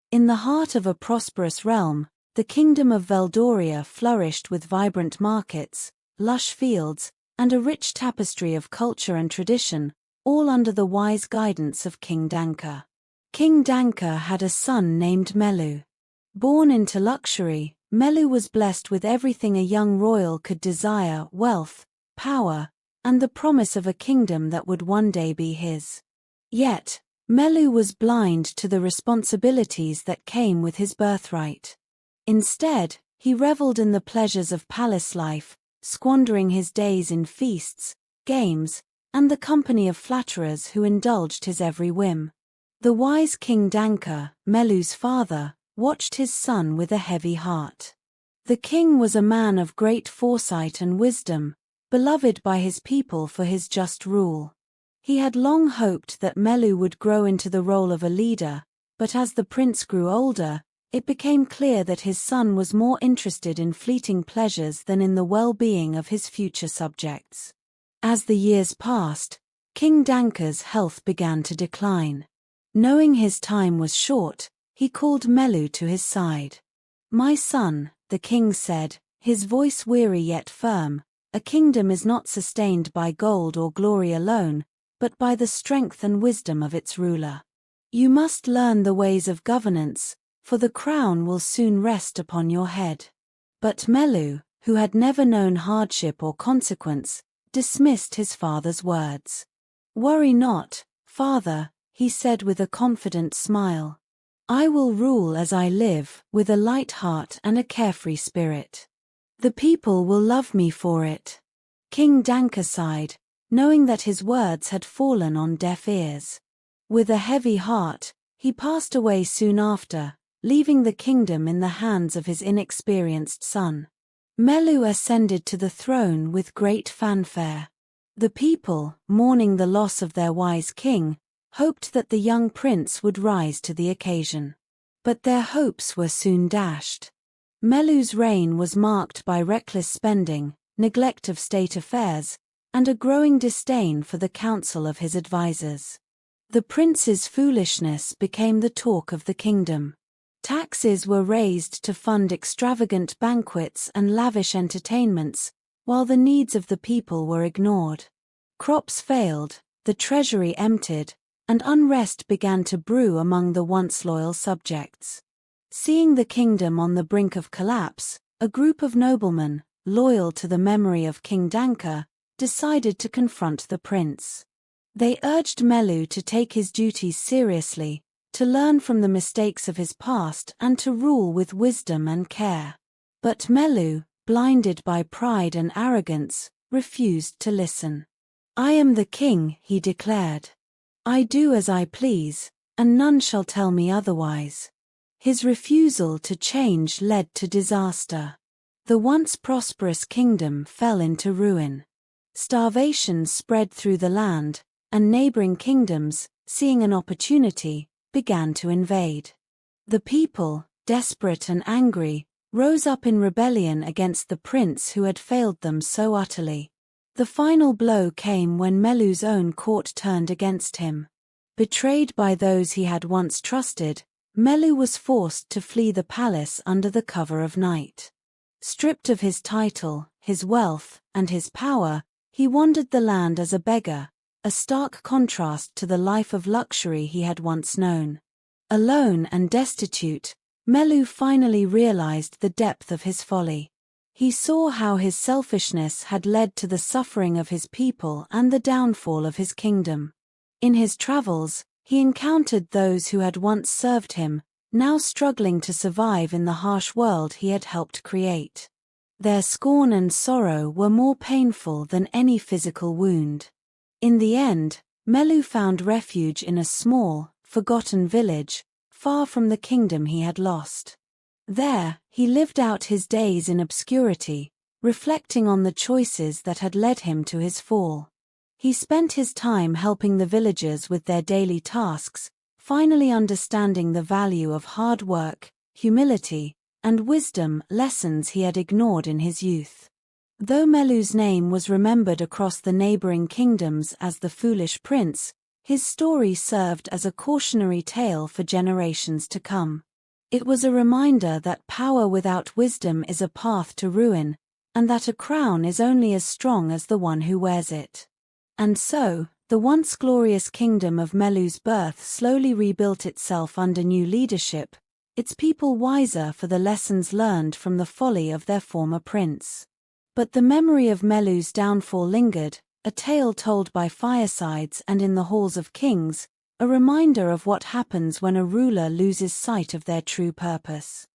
In the heart of a prosperous realm, the kingdom of Velldoria flourished with vibrant markets, lush fields, and a rich tapestry of culture and tradition, all under the wise guidance of King Danka. King Danka had a son named Melu. Born into luxury, Melu was blessed with everything a young royal could desire: wealth, power, and the promise of a kingdom that would one day be his. Yet, Melu was blind to the responsibilities that came with his birthright. Instead, he reveled in the pleasures of palace life, squandering his days in feasts, games, and the company of flatterers who indulged his every whim. The wise King Danka, Melu's father, watched his son with a heavy heart. The king was a man of great foresight and wisdom, beloved by his people for his just rule. He had long hoped that Melu would grow into the role of a leader, but as the prince grew older, it became clear that his son was more interested in fleeting pleasures than in the well-being of his future subjects. As the years passed, King Danka's health began to decline. Knowing his time was short, he called Melu to his side. "My son," the king said, his voice weary yet firm, "a kingdom is not sustained by gold or glory alone, but by the strength and wisdom of its ruler. You must learn the ways of governance, for the crown will soon rest upon your head." But Melu, who had never known hardship or consequence, dismissed his father's words. "Worry not, father," he said with a confident smile. "I will rule as I live, with a light heart and a carefree spirit. The people will love me for it." King Danka sighed, knowing that his words had fallen on deaf ears. With a heavy heart, he passed away soon after, leaving the kingdom in the hands of his inexperienced son. Melu ascended to the throne with great fanfare. The people, mourning the loss of their wise king, hoped that the young prince would rise to the occasion. But their hopes were soon dashed. Melu's reign was marked by reckless spending, neglect of state affairs, and a growing disdain for the counsel of his advisers. The prince's foolishness became the talk of the kingdom. Taxes were raised to fund extravagant banquets and lavish entertainments, while the needs of the people were ignored. Crops failed, the treasury emptied, and unrest began to brew among the once loyal subjects. Seeing the kingdom on the brink of collapse, a group of noblemen, loyal to the memory of King Danka, decided to confront the prince. They urged Melu to take his duties seriously, to learn from the mistakes of his past and to rule with wisdom and care. But Melu, blinded by pride and arrogance, refused to listen. "I am the king," he declared. "I do as I please, and none shall tell me otherwise." His refusal to change led to disaster. The once prosperous kingdom fell into ruin. Starvation spread through the land, and neighboring kingdoms, seeing an opportunity, began to invade. The people, desperate and angry, rose up in rebellion against the prince who had failed them so utterly. The final blow came when Melu's own court turned against him. Betrayed by those he had once trusted, Melu was forced to flee the palace under the cover of night. Stripped of his title, his wealth, and his power, he wandered the land as a beggar, a stark contrast to the life of luxury he had once known. Alone and destitute, Melu finally realized the depth of his folly. He saw how his selfishness had led to the suffering of his people and the downfall of his kingdom. In his travels, he encountered those who had once served him, now struggling to survive in the harsh world he had helped create. Their scorn and sorrow were more painful than any physical wound. In the end, Melu found refuge in a small, forgotten village, far from the kingdom he had lost. There, he lived out his days in obscurity, reflecting on the choices that had led him to his fall. He spent his time helping the villagers with their daily tasks, finally understanding the value of hard work, humility, and wisdom, lessons he had ignored in his youth. Though Melu's name was remembered across the neighboring kingdoms as the foolish prince, his story served as a cautionary tale for generations to come. It was a reminder that power without wisdom is a path to ruin, and that a crown is only as strong as the one who wears it. And so, the once glorious kingdom of Melu's birth slowly rebuilt itself under new leadership, its people wiser for the lessons learned from the folly of their former prince. But the memory of Melu's downfall lingered, a tale told by firesides and in the halls of kings, a reminder of what happens when a ruler loses sight of their true purpose.